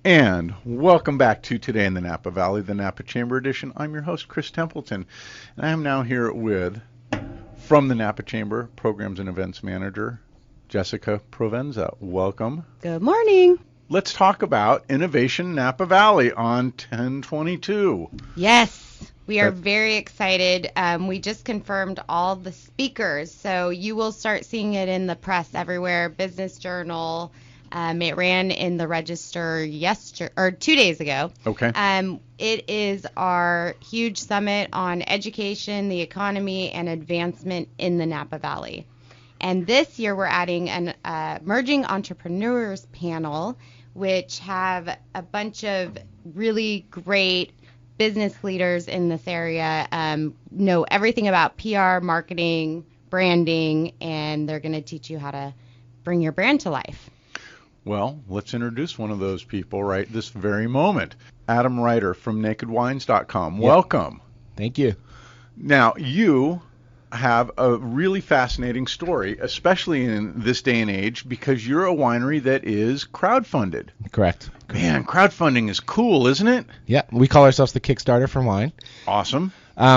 And welcome back to Today in the Napa Valley, the Napa Chamber edition. I'm your host, Chris Templeton, and I am now here with, from the Napa Chamber, Programs and Events Manager, Jessica Provenza. Welcome. Good morning. Let's talk about Innovation Napa Valley on 10/22. Yes, we are very excited. We just confirmed all the speakers, so you will start seeing it in the press everywhere, Business Journal. It ran in the Register 2 days ago. Okay. It is our huge summit on education, the economy, and advancement in the Napa Valley. And this year we're adding an Emerging Entrepreneurs panel, which have a bunch of really great business leaders in this area, know everything about PR, marketing, branding, and they're going to teach you how to bring your brand to life. Well, let's introduce one of those people right this very moment. Adam Ryder from nakedwines.com. Welcome. Thank you. Now, you have a really fascinating story, especially in this day and age, because you're a winery that is crowdfunded. Correct. Man, crowdfunding is cool, isn't it? Yeah, we call ourselves the Kickstarter for wine. Awesome.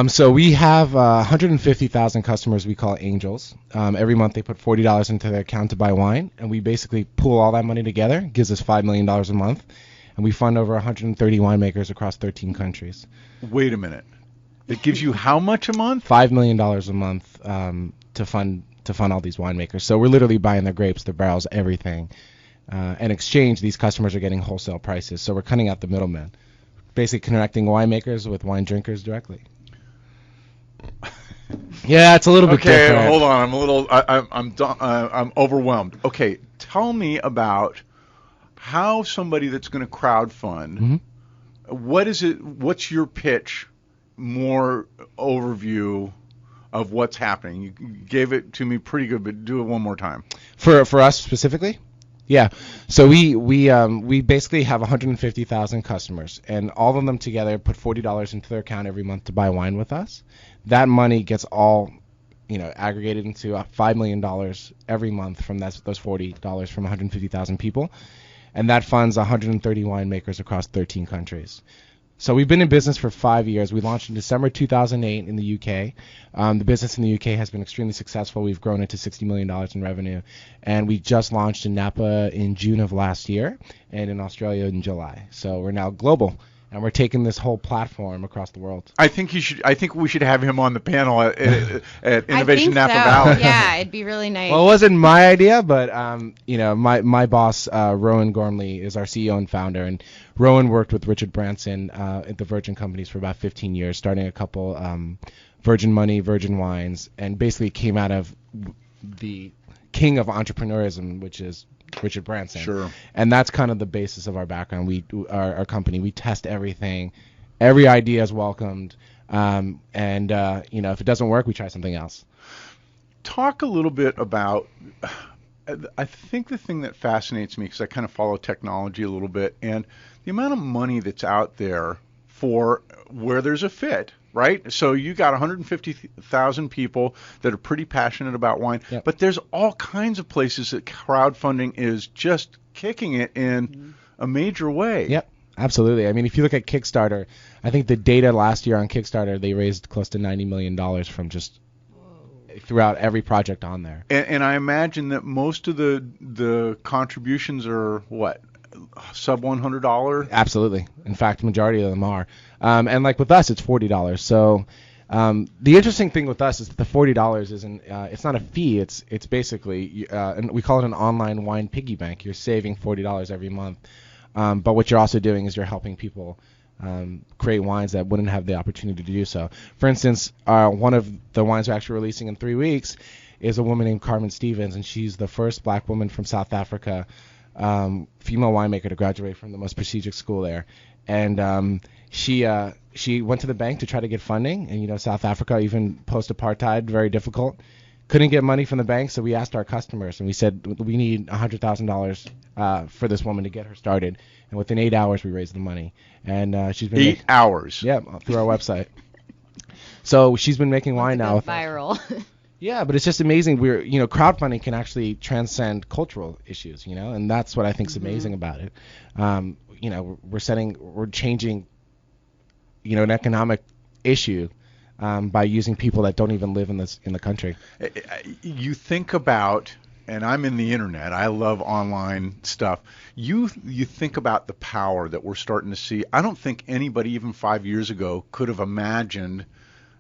So we have 150,000 customers we call angels. Every month they put $40 into their account to buy wine, and we basically pool all that money together. It gives us $5 million a month, and we fund over 130 winemakers across 13 countries. Wait a minute. It gives you how much a month? $5 million a month to fund all these winemakers. So we're literally buying their grapes, their barrels, everything. In exchange, these customers are getting wholesale prices. So we're cutting out the middleman, basically connecting winemakers with wine drinkers directly. Yeah, it's a little bit different. Okay, hold on. I'm overwhelmed. Okay, tell me about how somebody that's going to crowdfund. Mm-hmm. What's your pitch? More overview of what's happening. You gave it to me pretty good, but do it one more time. For us specifically? Yeah. So we basically have 150,000 customers, and all of them together put $40 into their account every month to buy wine with us. That money gets all, aggregated into $5 million every month from those $40 from 150,000 people, and that funds 130 winemakers across 13 countries. So we've been in business for 5 years. We launched in December 2008 in the UK. The business in the UK has been extremely successful. We've grown it to $60 million in revenue. And we just launched in Napa in June of last year and in Australia in July. So we're now global, and we're taking this whole platform across the world. I think we should have him on the panel at Innovation Napa Valley. Yeah, it'd be really nice. Well, it wasn't my idea, but my boss Rowan Gormley is our CEO and founder, and Rowan worked with Richard Branson at the Virgin Companies for about 15 years, starting a couple Virgin Money, Virgin Wines, and basically came out of the king of entrepreneurism, which is Richard Branson. Sure. And that's kind of the basis of our background. Our company, we test everything. Every idea is welcomed. And if it doesn't work, we try something else. Talk a little bit about, I think the thing that fascinates me, because I kind of follow technology a little bit, and the amount of money that's out there for where there's a fit, right? So you got 150,000 people that are pretty passionate about wine, Yep. but there's all kinds of places that crowdfunding is just kicking it in a major way. Yep, absolutely. I mean, if you look at Kickstarter, I think the data last year on Kickstarter, they raised close to $90 million from just throughout every project on there. And I imagine that most of the contributions are what? Sub $100? Absolutely. In fact, majority of them are. And like with us, it's $40. So the interesting thing with us is that the $40 isn't. It's not a fee. It's basically, and we call it an online wine piggy bank. You're saving $40 every month. But what you're also doing is you're helping people create wines that wouldn't have the opportunity to do so. For instance, one of the wines we're actually releasing in 3 weeks is a woman named Carmen Stevens, and she's the first black woman from South Africa, female winemaker to graduate from the most prestigious school there. And she went to the bank to try to get funding, and South Africa, even post-apartheid, very difficult. Couldn't get money from the bank, so we asked our customers, and we said we need $100,000 for this woman to get her started. And within 8 hours, we raised the money. And she's been 8 hours. Yeah, through our website. So she's been making wine now. Viral. Yeah, but it's just amazing. Crowdfunding can actually transcend cultural issues, and that's what I think is amazing about it. We're changing, an economic issue by using people that don't even live in the country. You think about, and I'm in the internet, I love online stuff. You think about the power that we're starting to see. I don't think anybody even 5 years ago could have imagined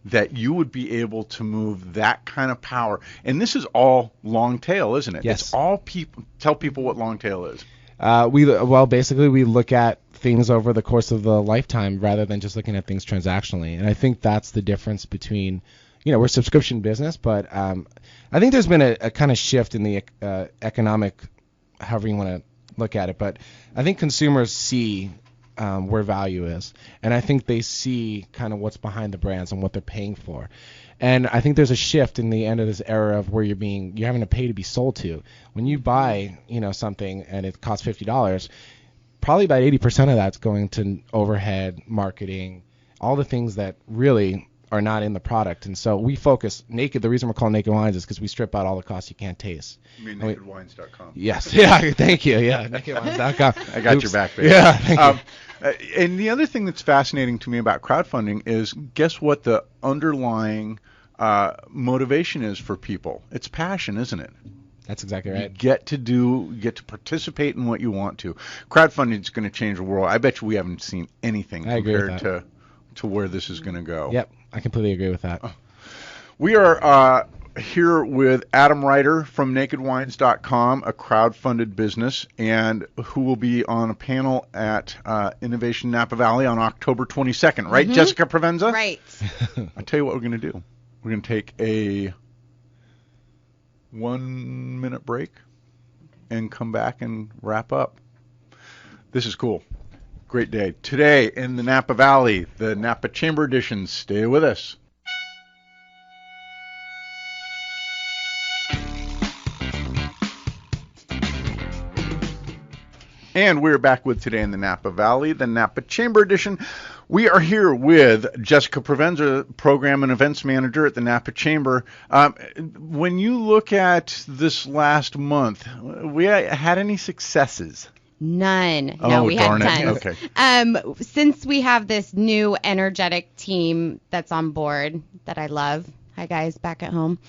that you would be able to move that kind of power. And this is all long tail, isn't it? Yes. It's all people. Tell people what long tail is. Basically we look at things over the course of the lifetime rather than just looking at things transactionally. And I think that's the difference between, we're a subscription business, but I think there's been a kind of shift in the economic, however you want to look at it. But I think consumers see where value is, and I think they see kind of what's behind the brands and what they're paying for. And I think there's a shift in the end of this era of where you're having to pay to be sold to. When you buy, something and it costs $50, probably about 80% of that's going to overhead, marketing, all the things that really are not in the product. And so we focus Naked. The reason we're called Naked Wines is because we strip out all the costs you can't taste. You mean nakedwines.com? Yes. Yeah. Thank you. Yeah. Nakedwines.com. I got your back, baby. Yeah. Thank you. And the other thing that's fascinating to me about crowdfunding is, guess what the underlying motivation is for people? It's passion, isn't it? That's exactly right. You get to participate in what you want to. Crowdfunding is going to change the world. I bet you we haven't seen anything compared to where this is going to go. Yep, I completely agree with that. We are here with Adam Ryder from NakedWines.com, a crowdfunded business, and who will be on a panel at Innovation Napa Valley on October 22nd, right, Jessica Provenza? Right. I'll tell you what we're going to do. We're going to take a 1-minute break and come back and wrap up. This is cool. Great day. Today in the Napa Valley, the Napa Chamber edition. Stay with us. And we're back with Today in the Napa Valley, the Napa Chamber edition. We are here with Jessica Provenza, Program and Events Manager at the Napa Chamber. When you look at this last month, we had any successes? None. Oh, no, we had darn it. tons. Okay. Since we have this new energetic team that's on board that I love, hi guys back at home,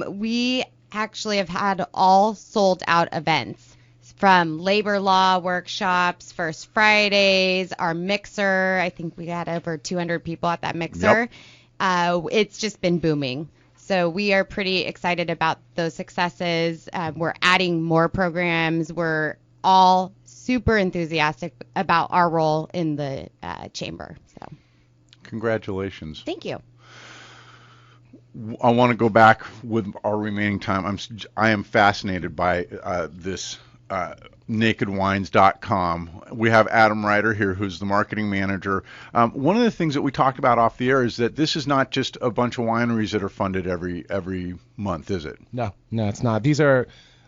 we actually have had all sold out events. From labor law workshops, First Fridays, our mixer. I think we had over 200 people at that mixer. Yep. It's just been booming. So we are pretty excited about those successes. We're adding more programs. We're all super enthusiastic about our role in the chamber. So, congratulations. Thank you. I want to go back with our remaining time. I am fascinated by this. NakedWines.com. We have Adam Ryder here, who's the marketing manager. One of the things that we talked about off the air is that this is not just a bunch of wineries that are funded every month, is it? No, it's not. These are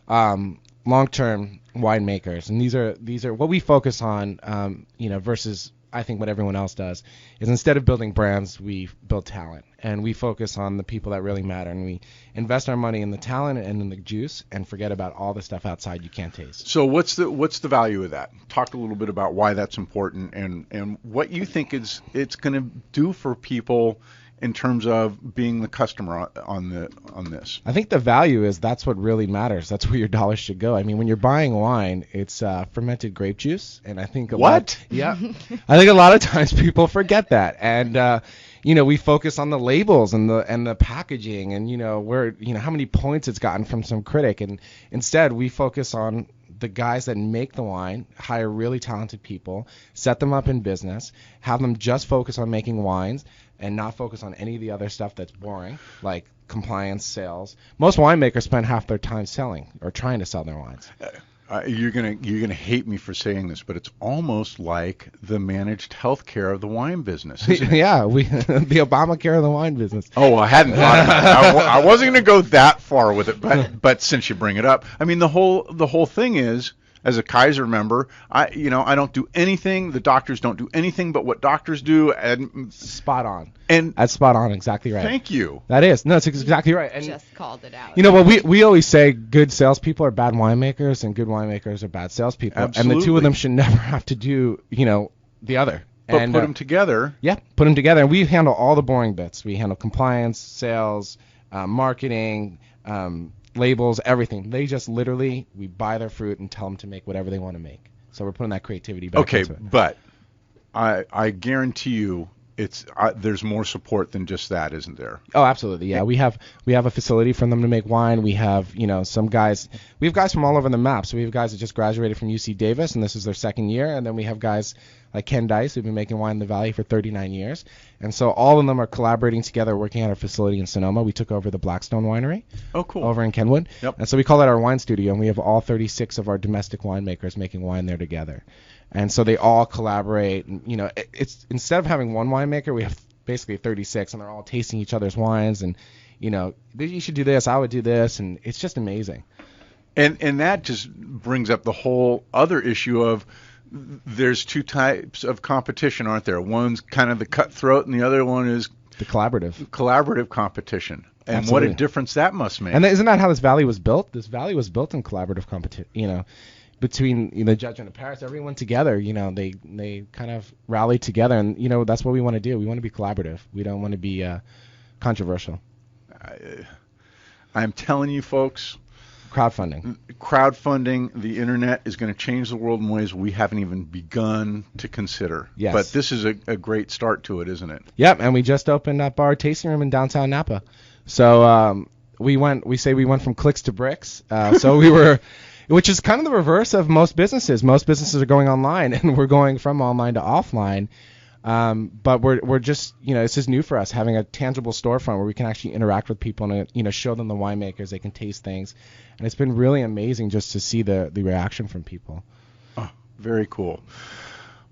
long-term winemakers, and these are what we focus on. Versus I think what everyone else does is instead of building brands, we build talent, and we focus on the people that really matter, and we invest our money in the talent and in the juice, and forget about all the stuff outside you can't taste. So what's the value of that? Talk a little bit about why that's important, and what you think it's going to do for people in terms of being the customer on this. I think the value is that's what really matters. That's where your dollars should go. I mean, when you're buying wine, it's fermented grape juice, and I think I think a lot of times people forget that, and we focus on the labels and the packaging, and where how many points it's gotten from some critic, and instead we focus on the guys that make the wine, hire really talented people, set them up in business, have them just focus on making wines and not focus on any of the other stuff that's boring, like compliance, sales. Most winemakers spend half their time selling or trying to sell their wines. You're gonna hate me for saying this, but it's almost like the managed health care of the wine business, isn't it? Yeah, the Obamacare of the wine business. Oh, I hadn't thought about it. I wasn't gonna go that far with it, but since you bring it up, I mean the whole thing is, as a Kaiser member, I don't do anything. The doctors don't do anything but what doctors do. And Spot on. And that's spot on. Exactly right. Thank you. That is. No, it's exactly right. And just called it out. You know what we always say: good salespeople are bad winemakers, and good winemakers are bad salespeople. Absolutely. And the two of them should never have to do, the other. But and, put them together. Yeah, put them together. And we handle all the boring bits. We handle compliance, sales, marketing, labels, everything. They just literally, we buy their fruit and tell them to make whatever they want to make. So we're putting that creativity back into it. Okay, but I guarantee you there's more support than just that, isn't there? Oh, absolutely. Yeah, we have a facility for them to make wine. We have, some guys. We have guys from all over the map. So we have guys that just graduated from UC Davis, and this is their second year. And then we have guys like Ken Dice, who've been making wine in the Valley for 39 years. And so all of them are collaborating together, working at our facility in Sonoma. We took over the Blackstone Winery. Oh, cool. Over in Kenwood. Yep. And so we call that our wine studio, and we have all 36 of our domestic winemakers making wine there together. And so they all collaborate. And, it's instead of having one winemaker, we have basically 36, and they're all tasting each other's wines. And, you should do this, I would do this, and it's just amazing. And that just brings up the whole other issue of there's two types of competition, aren't there? One's kind of the cutthroat, and the other one is the collaborative competition. And Absolutely. What a difference that must make. And isn't that how this valley was built? This valley was built in collaborative competition, between the judge and the Paris, everyone together, they kind of rallied together, and that's what we want to do. We want to be collaborative. We don't want to be controversial. I'm telling you, folks, crowdfunding, the internet is going to change the world in ways we haven't even begun to consider. Yes. But this is a great start to it, isn't it? Yep, and we just opened up our tasting room in downtown Napa. So we went from clicks to bricks. So we were, which is kind of the reverse of most businesses. Most businesses are going online, and we're going from online to offline. But we're just, it's just new for us, having a tangible storefront where we can actually interact with people and, show them the winemakers. They can taste things. And it's been really amazing just to see the reaction from people. Oh, very cool.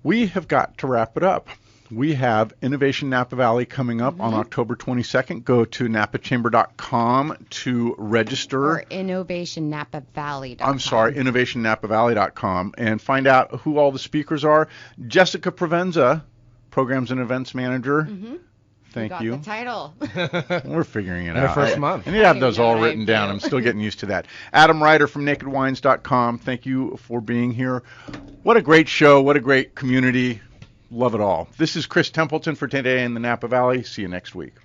We have got to wrap it up. We have Innovation Napa Valley coming up on October 22nd. Go to napachamber.com to register. Or innovationnapavalley.com. I'm sorry, innovationnapavalley.com, and find out who all the speakers are. Jessica Provenza, Programs and Events Manager. Thank you. The title. We're figuring it Our out. first month. I need to have those all written down. I'm still getting used to that. Adam Ryder from nakedwines.com. Thank you for being here. What a great show. What a great community. Love it all. This is Chris Templeton for Today in the Napa Valley. See you next week.